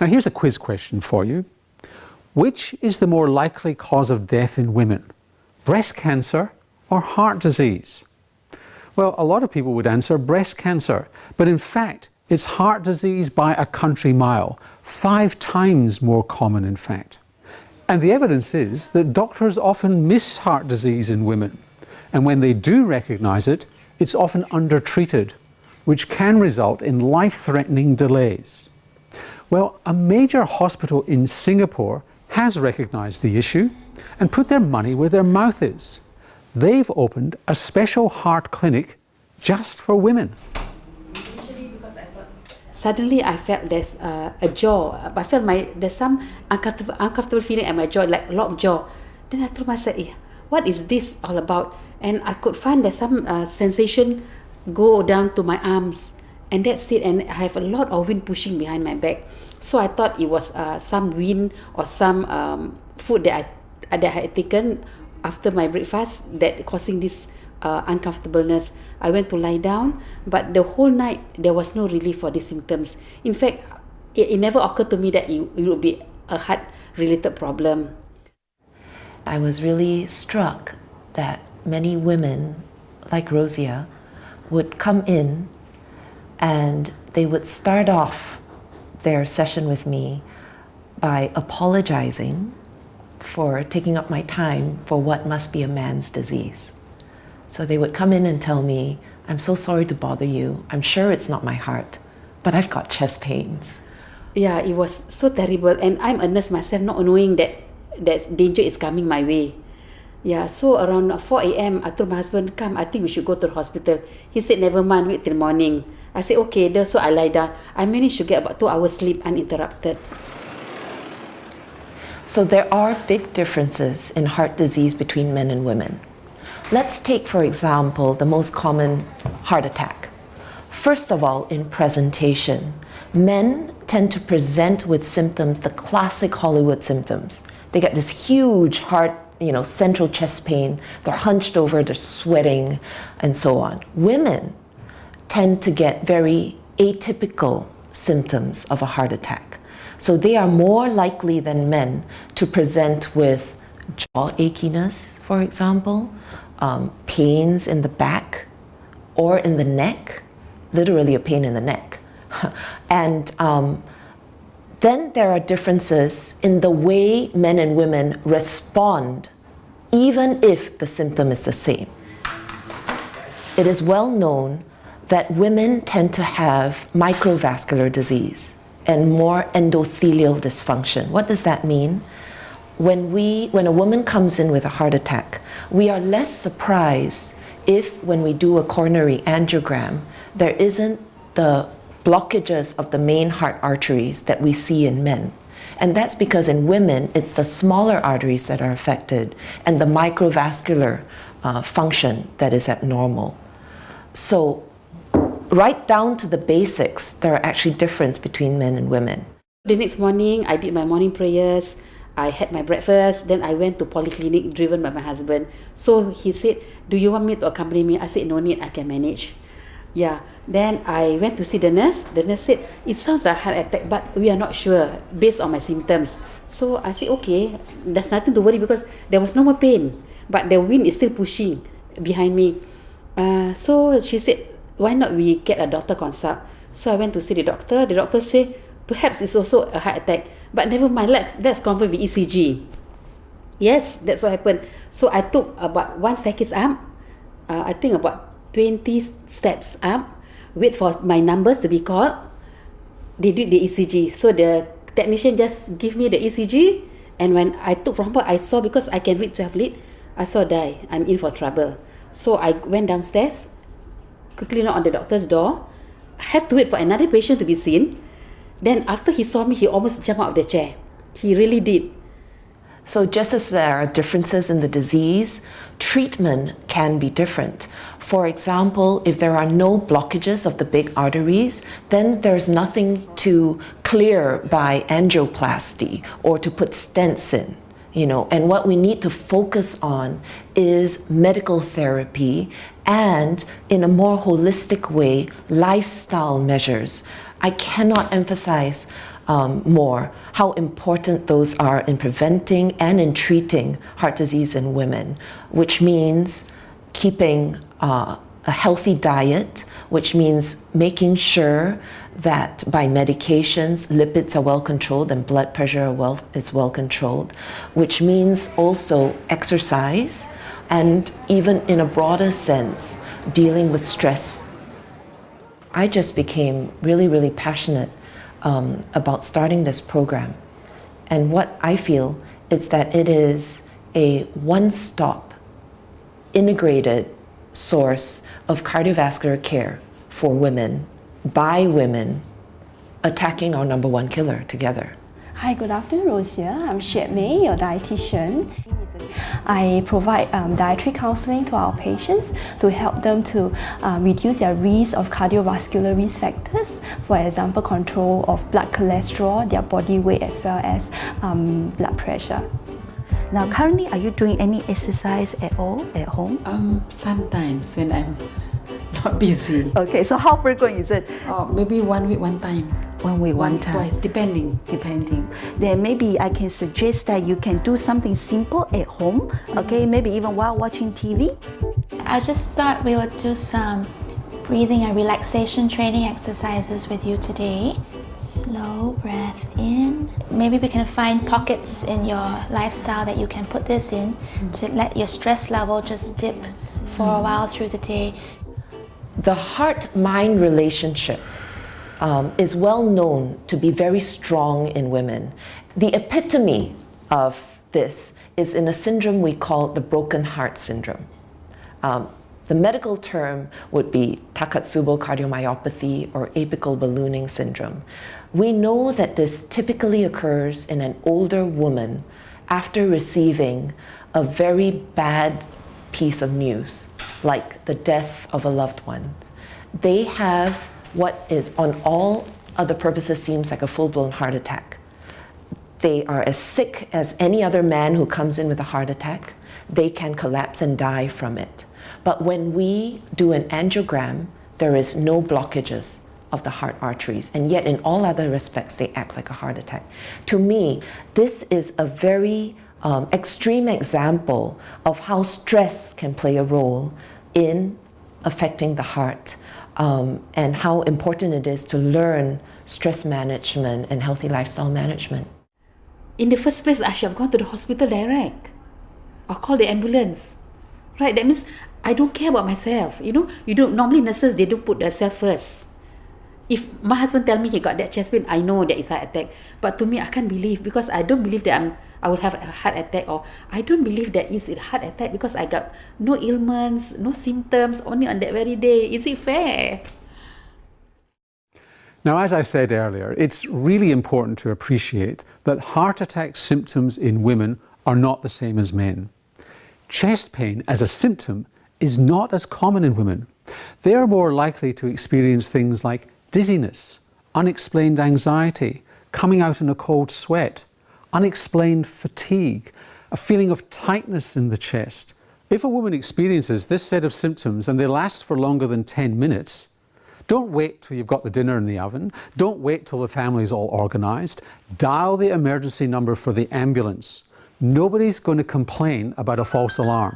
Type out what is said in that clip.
Now here's a quiz question for you. Which is the more likely cause of death in women? Breast cancer or heart disease? Well, a lot of people would answer breast cancer, but in fact, it's heart disease by a country mile, 5 times more common in fact. And the evidence is that doctors often miss heart disease in women, and when they do recognise it, it's often undertreated, which can result in life-threatening delays. Well, a major hospital in Singapore has recognised the issue and put their money where their mouth is. They've opened a special heart clinic just for women. Suddenly I felt there's a jaw. I felt there's some uncomfortable feeling at my jaw, like locked jaw. Then I told myself, what is this all about? And I could find there's some sensation go down to my arms. And that's it. And I have a lot of wind pushing behind my back. So I thought it was some wind or some food that I had taken after my breakfast that causing this uncomfortableness. I went to lie down, but the whole night there was no relief for these symptoms. In fact, it never occurred to me that it would be a heart-related problem. I was really struck that many women, like Rosia, would come in and they would start off their session with me by apologizing for taking up my time for what must be a man's disease. So they would come in and tell me, I'm so sorry to bother you. I'm sure it's not my heart, but I've got chest pains. Yeah, it was so terrible. And I'm a nurse myself, not knowing that danger is coming my way. Yeah, so around 4 a.m., I told my husband, come, I think we should go to the hospital. He said, never mind, wait till morning. I said, okay, so I lie down. I managed to get about 2 hours sleep uninterrupted. So there are big differences in heart disease between men and women. Let's take, for example, the most common heart attack. First of all, in presentation, men tend to present with symptoms, the classic Hollywood symptoms. They get this huge heart, central chest pain, they're hunched over, they're sweating, and so on. Women tend to get very atypical symptoms of a heart attack. So they are more likely than men to present with jaw achiness, for example, pains in the back or in the neck, literally a pain in the neck. And then there are differences in the way men and women respond, even if the symptom is the same. It is well known that women tend to have microvascular disease and more endothelial dysfunction. What does that mean? When a woman comes in with a heart attack, we are less surprised if, when we do a coronary angiogram, there isn't the blockages of the main heart arteries that we see in men. And that's because in women, it's the smaller arteries that are affected and the microvascular function that is abnormal. So right down to the basics, there are actually differences between men and women. The next morning, I did my morning prayers. I had my breakfast, then I went to polyclinic driven by my husband. So he said, do you want me to accompany me? I said, no need, I can manage. Yeah, then I went to see the nurse. The nurse said, it sounds like a heart attack, but we are not sure based on my symptoms. So I said, okay, there's nothing to worry because there was no more pain, but the wind is still pushing behind me. So she said, why not we get a doctor consult? So I went to see the doctor. The doctor said, perhaps it's also a heart attack, but never mind, let's confirm with ECG. Yes, that's what happened. So I took about 1 staircase up, I think about 20 steps up, wait for my numbers to be called. They did the ECG. So the technician just give me the ECG, and when I took from her, I saw, because I can read 12 lead, I saw die, I'm in for trouble. So I went downstairs, quickly knocked on the doctor's door. I have to wait for another patient to be seen. Then after he saw me, he almost jumped out of the chair. He really did. So just as there are differences in the disease, treatment can be different. For example, if there are no blockages of the big arteries, then there's nothing to clear by angioplasty or to put stents in. And what we need to focus on is medical therapy and, in a more holistic way, lifestyle measures. I cannot emphasize more how important those are in preventing and in treating heart disease in women, which means keeping a healthy diet, which means making sure that by medications, lipids are well controlled and blood pressure is well controlled, which means also exercise and even in a broader sense, dealing with stress. I just became really, really passionate about starting this program. And what I feel is that it is a one-stop, integrated source of cardiovascular care for women, by women, attacking our number one killer together. Hi, good afternoon, Rosia. I'm Shet May, your dietitian. I provide dietary counseling to our patients to help them to reduce their risk of cardiovascular risk factors, for example, control of blood cholesterol, their body weight, as well as blood pressure. Now, currently, are you doing any exercise at all at home? Sometimes when I'm not busy. Okay, so how frequent is it? Maybe 1 week, one time. 1 week, one time. Twice, depending. Then maybe I can suggest that you can do something simple at home, okay? Maybe even while watching TV. I just thought we would do some breathing and relaxation training exercises with you today. Slow breath in. Maybe we can find pockets in your lifestyle that you can put this in to let your stress level just dip for a while through the day. The heart-mind relationship is well known to be very strong in women. The epitome of this is in a syndrome we call the broken heart syndrome. The medical term would be Takotsubo cardiomyopathy or apical ballooning syndrome. We know that this typically occurs in an older woman after receiving a very bad piece of news, like the death of a loved one. They have what is on all other purposes seems like a full-blown heart attack. They are as sick as any other man who comes in with a heart attack. They can collapse and die from it. But when we do an angiogram, there is no blockages of the heart arteries, and yet in all other respects, they act like a heart attack. To me, this is a very extreme example of how stress can play a role in affecting the heart. And how important it is to learn stress management and healthy lifestyle management. In the first place, I should have gone to the hospital direct or call the ambulance. Right? That means I don't care about myself. You know, normally nurses, they don't put themselves first. If my husband tell me he got that chest pain, I know that it's a heart attack. But to me, I can't believe, because I don't believe that I will have a heart attack, or I don't believe that it's a heart attack because I got no ailments, no symptoms, only on that very day. Is it fair? Now, as I said earlier, it's really important to appreciate that heart attack symptoms in women are not the same as men. Chest pain as a symptom is not as common in women. They are more likely to experience things like dizziness, unexplained anxiety, coming out in a cold sweat, unexplained fatigue, a feeling of tightness in the chest. If a woman experiences this set of symptoms and they last for longer than 10 minutes, don't wait till you've got the dinner in the oven. Don't wait till the family's all organised. Dial the emergency number for the ambulance. Nobody's going to complain about a false alarm.